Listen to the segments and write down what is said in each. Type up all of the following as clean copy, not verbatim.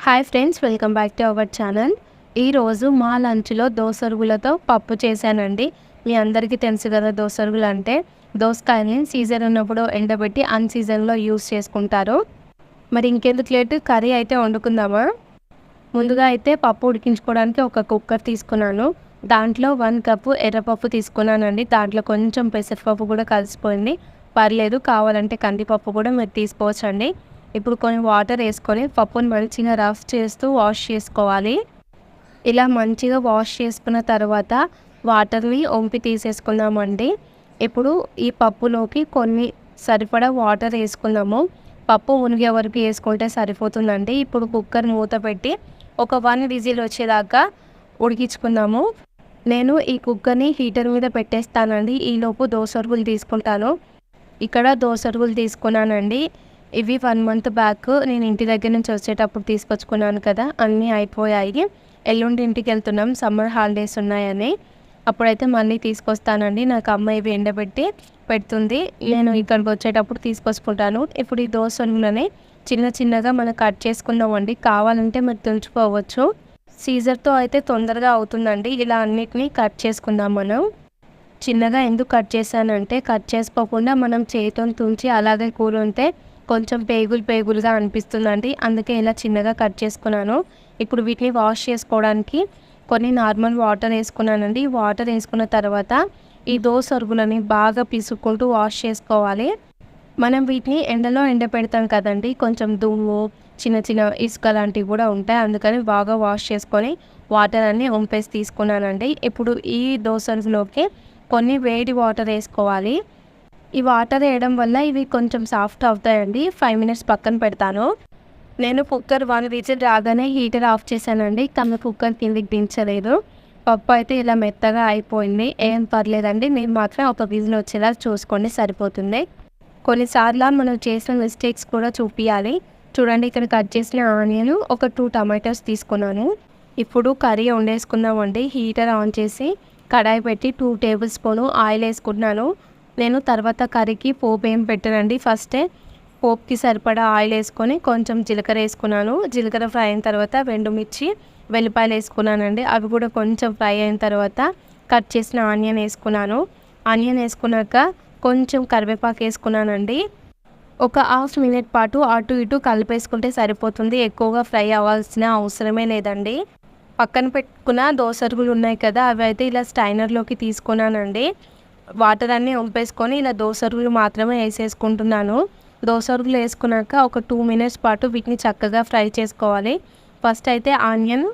Hi friends, welcome back to our channel. ఈరోజు మా లంచ్లో దోసరుగులతో పప్పు చేశానండి. మీ అందరికీ తెలుసు కదా, దోసరుగులు అంటే దోసకాయని సీజన్ ఉన్నప్పుడు ఎండబెట్టి అన్ సీజన్లో యూస్ చేసుకుంటారు. మరి ఇంకెందుకు లేటు, కర్రీ అయితే వండుకుందామా. ముందుగా అయితే పప్పు ఉడికించుకోవడానికి ఒక కుక్కర్ తీసుకున్నాను. దాంట్లో 1 కప్పు ఎర్రపప్పు తీసుకున్నానండి. దాంట్లో కొంచెం పెసరపప్పు కూడా కలిసిపోయింది, పర్లేదు. కావాలంటే కందిపప్పు కూడా మీరు తీసుకోవచ్చండి. ఇప్పుడు కొన్ని వాటర్ వేసుకొని పప్పుని మంచిగా రఫ్ చేస్తూ వాష్ చేసుకోవాలి. ఇలా మంచిగా వాష్ చేసుకున్న తర్వాత వాటర్ని వంపి తీసేసుకుందామండి. ఇప్పుడు ఈ పప్పులోకి కొన్ని సరిపడా వాటర్ వేసుకుందాము. పప్పు మునిగే వరకు వేసుకుంటే సరిపోతుందండి. ఇప్పుడు కుక్కర్ మూత పెట్టి ఒక 1 విజిల్ వచ్చేదాకా ఉడికించుకుందాము. నేను ఈ కుక్కర్ని హీటర్ మీద పెట్టేస్తానండి. ఈలోపు దోసరుగులు తీసుకుంటాను. ఇక్కడ దోసరుగులు తీసుకున్నానండి. ఇవి 1 మంత్ బ్యాక్ నేను ఇంటి దగ్గర నుంచి వచ్చేటప్పుడు తీసుకొచ్చుకున్నాను కదా, అన్నీ అయిపోయాయి. ఎల్లుండి ఇంటికి వెళ్తున్నాం, సమ్మర్ హాలిడేస్ ఉన్నాయని. అప్పుడైతే మళ్ళీ తీసుకొస్తానండి. నాకు అమ్మ ఇవి ఎండబెట్టి పెడుతుంది, నేను ఇక్కడికి వచ్చేటప్పుడు తీసుకొచ్చుకుంటాను. ఇప్పుడు ఈ దోసరుగులని చిన్న చిన్నగా మనం కట్ చేసుకుందామండి. కావాలంటే మీరు తుంచుకోవచ్చు. సీజర్తో అయితే తొందరగా అవుతుందండి. ఇలా అన్నిటినీ కట్ చేసుకుందాం మనం. చిన్నగా ఎందుకు కట్ చేశానంటే, కట్ చేసుకోకుండా మనం చేతితో తుంచి అలాగే కూర ఉంటే కొంచెం పేగులుగా అనిపిస్తుందండి. అందుకే ఇలా చిన్నగా కట్ చేసుకున్నాను. ఇప్పుడు వీటిని వాష్ చేసుకోవడానికి కొన్ని నార్మల్ వాటర్ వేసుకున్నానండి. వాటర్ వేసుకున్న తర్వాత ఈ దోసరుగులని బాగా పిసుక్కుంటూ వాష్ చేసుకోవాలి. మనం వీటిని ఎండలో ఎండపెడతాం కదండి, కొంచెం దుమ్ము, చిన్న చిన్న ఇసుక లాంటివి కూడా ఉంటాయి. అందుకని బాగా వాష్ చేసుకొని వాటర్ అన్నీ వంపేసి తీసుకున్నానండి. ఇప్పుడు ఈ దోసరుగులోకి కొన్ని వేడి వాటర్ వేసుకోవాలి. ఈ వాటర్ వేయడం వల్ల ఇవి కొంచెం సాఫ్ట్ అవుతాయండి. 5 మినిట్స్ పక్కన పెడతాను. నేను కుక్కర్ 1 విజిల్ రాగానే హీటర్ ఆఫ్ చేశానండి, కానీ కుక్కర్ కిందికి దించలేదు. పప్పు అయితే ఇలా మెత్తగా అయిపోయింది. ఏం పర్లేదండి, మీరు మాత్రం ఒక విజిల్ వచ్చేలా చూసుకోండి, సరిపోతుంది. కొన్నిసార్లు మనం చేసిన మిస్టేక్స్ కూడా చూపించాలి. చూడండి, ఇక్కడ కట్ చేసిన ఆనియన్, ఒక 2 టమాటోస్ తీసుకున్నాను. ఇప్పుడు కర్రీ వండేసుకుందామండి. హీటర్ ఆన్ చేసి కడాయి పెట్టి 2 టేబుల్ స్పూన్ ఆయిల్ వేసుకుంటున్నాను. నేను తర్వాత కర్రీకి పోపు ఏం పెట్టానండి. ఫస్టే పోపుకి సరిపడా ఆయిల్ వేసుకొని కొంచెం జీలకర్ర వేసుకున్నాను. జీలకర్ర ఫ్రై అయిన తర్వాత 2 మిర్చి, వెల్లిపాయలు వేసుకున్నానండి. అవి కూడా కొంచెం ఫ్రై అయిన తర్వాత కట్ చేసిన ఆనియన్ వేసుకున్నాను. ఆనియన్ వేసుకున్నాక కొంచెం కరివేపాకు వేసుకున్నానండి. ఒక 1/2 మినిట్ పాటు అటు ఇటు కలిపేసుకుంటే సరిపోతుంది. ఎక్కువగా ఫ్రై అవ్వాల్సిన అవసరమే లేదండి. పక్కన పెట్టుకున్న దోసరుగులు ఉన్నాయి కదా, అవి అయితే ఇలా స్టైనర్లోకి తీసుకున్నానండి. వాటర్ అన్నీ వంపేసుకొని ఇలా దోసరుగులు మాత్రమే వేసేసుకుంటున్నాను. దోసరుగులు వేసుకున్నాక ఒక 2 మినిట్స్ పాటు వీటిని చక్కగా ఫ్రై చేసుకోవాలి. ఫస్ట్ అయితే ఆనియన్,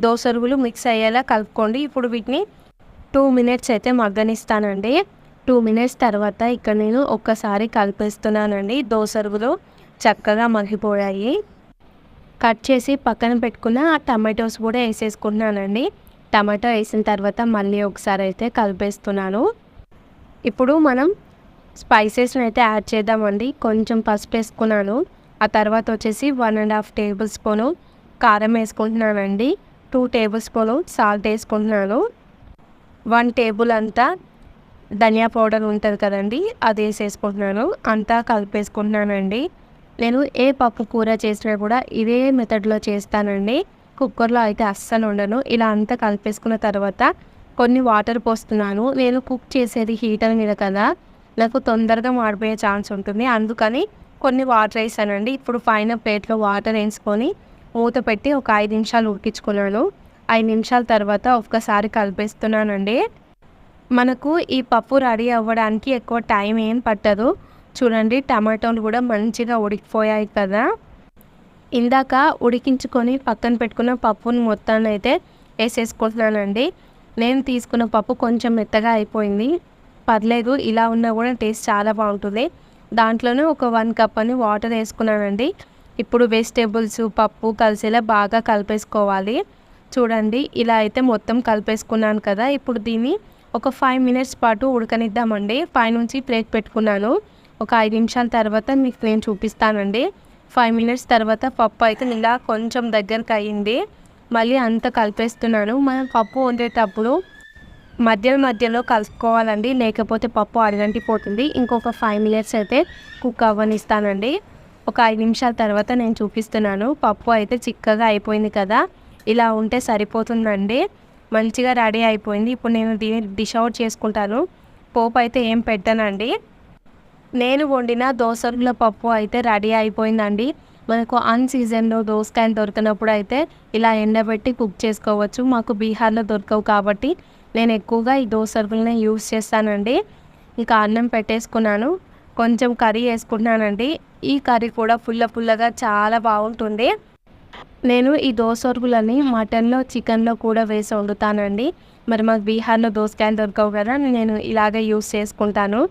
దోసరుగులు మిక్స్ అయ్యేలా కలుపుకోండి. ఇప్పుడు వీటిని 2 మినిట్స్ అయితే మగ్గనిస్తానండి. 2 మినిట్స్ తర్వాత ఇక్కడ నేను ఒక్కసారి కలిపేస్తున్నానండి. దోసరుగులు చక్కగా మగ్గిపోయాయి. కట్ చేసి పక్కన పెట్టుకున్న టమాటోస్ కూడా వేసేసుకుంటున్నానండి. టమాటో వేసిన తర్వాత మళ్ళీ ఒకసారి అయితే కలిపేస్తున్నాను. ఇప్పుడు మనం స్పైసెస్ని అయితే యాడ్ చేద్దామండి. కొంచెం పసుపు వేసుకున్నాను. ఆ తర్వాత వచ్చేసి 1.5 టేబుల్ స్పూను కారం వేసుకుంటున్నానండి. 2 టేబుల్ స్పూను సాల్ట్ వేసుకుంటున్నాను. 1 టేబుల్ అంతా ధనియా పౌడర్ ఉంటుంది కదండి, అది వేసేసుకుంటున్నాను. అంతా కలిపేసుకుంటున్నానండి. నేను ఏ పప్పు కూర చేసినా కూడా ఇదే మెథడ్లో చేస్తానండి. కుక్కర్లో అయితే అస్సలు ఉండను. ఇలా అంతా కలిపేసుకున్న తర్వాత కొన్ని వాటర్ పోస్తున్నాను. నేను కుక్ చేసేది హీటర్ మీద కదా, నాకు తొందరగా మాడిపోయే ఛాన్స్ ఉంటుంది. అందుకని కొన్ని వాటర్ వేసానండి. ఇప్పుడు పైన ప్లేట్లో వాటర్ వేసుకొని మూత పెట్టి ఒక 5 నిమిషాలు ఉడికించుకున్నాను. 5 నిమిషాల తర్వాత ఒక్కసారి కలిపేస్తున్నానండి. మనకు ఈ పప్పు రెడీ అవ్వడానికి ఎక్కువ టైం ఏం పట్టదు. చూడండి, టమాటోలు కూడా మంచిగా ఉడికిపోయాయి కదా. ఇందాక ఉడికించుకొని పక్కన పెట్టుకున్న పప్పుని మొత్తాన్ని అయితే వేసేసుకుంటున్నానండి. నేను తీసుకున్న పప్పు కొంచెం మెత్తగా అయిపోయింది, పర్లేదు. ఇలా ఉన్నా కూడా టేస్ట్ చాలా బాగుంటుంది. దాంట్లోనే ఒక 1 కప్ అని వాటర్ వేసుకున్నానండి. ఇప్పుడు వెజిటేబుల్స్, పప్పు కలిసేలా బాగా కలిపేసుకోవాలి. చూడండి, ఇలా అయితే మొత్తం కలిపేసుకున్నాను కదా. ఇప్పుడు దీన్ని ఒక 5 మినిట్స్ పాటు ఉడకనిద్దామండి. పైనుంచి ప్లేట్ పెట్టుకున్నాను. ఒక 5 నిమిషాల తర్వాత మీకు నేను చూపిస్తానండి. 5 మినిట్స్ తర్వాత పప్పు అయితే ఇలా కొంచెం దగ్గరకు అయ్యింది. మళ్ళీ అంతా కలిపేస్తున్నాను. మనం పప్పు వండేటప్పుడు మధ్యలో కలుపుకోవాలండి, లేకపోతే పప్పు అడగంటిపోతుంది. ఇంకొక 5 మినిట్స్ అయితే కుక్ అవ్వనిస్తానండి. ఒక 5 నిమిషాల తర్వాత నేను చూపిస్తున్నాను. పప్పు అయితే చిక్కగా అయిపోయింది కదా! ఇలా ఉంటే సరిపోతుందండి. మంచిగా రెడీ అయిపోయింది. ఇప్పుడు నేను దీన్ని డిష్ అవుట్ చేసుకుంటాను. పోపు అయితే ఏం పెట్టనండి. నేను వండిన దోసకాయల పప్పు అయితే రెడీ అయిపోయిందండి. మనకు అన్ సీజన్‌లో దోసకాయలు దొరకనప్పుడు అయితే ఇలా ఎండబెట్టి కుక్ చేసుకోవచ్చు. మాకు బీహార్‌లో దొరకవు కాబట్టి నేను ఎక్కువగా ఈ దోసకాయలనే యూజ్ చేస్తానండి. ఇంకా అన్నం పెట్టేసుకున్నాను. కొంచెం కర్రీ వేసుకుంటున్నానండి. ఈ కర్రీ కూడా పుల్లగా చాలా బాగుంటుంది. నేను ఈ దోసకాయలని మటన్‌లో, చికెన్‌లో కూడా వేసి వండుతానండి. మరి మాకు బీహార్‌లో దోసకాయలు దొరకవు కదా! నేను ఇలాగే యూజ్ చేసుకుంటాను.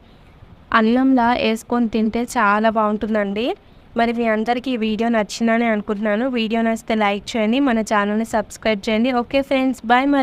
అన్నంలా వేసుకొని తింటే చాలా బాగుంటుందండి. మరి మీ అందరికీ ఈ వీడియో నచ్చిందని అనుకుంటున్నాను. వీడియో నచ్చితే లైక్ చేయండి. మన ఛానల్‌ని సబ్స్క్రైబ్ చేయండి. ఓకే ఫ్రెండ్స్, బాయ్ మరి.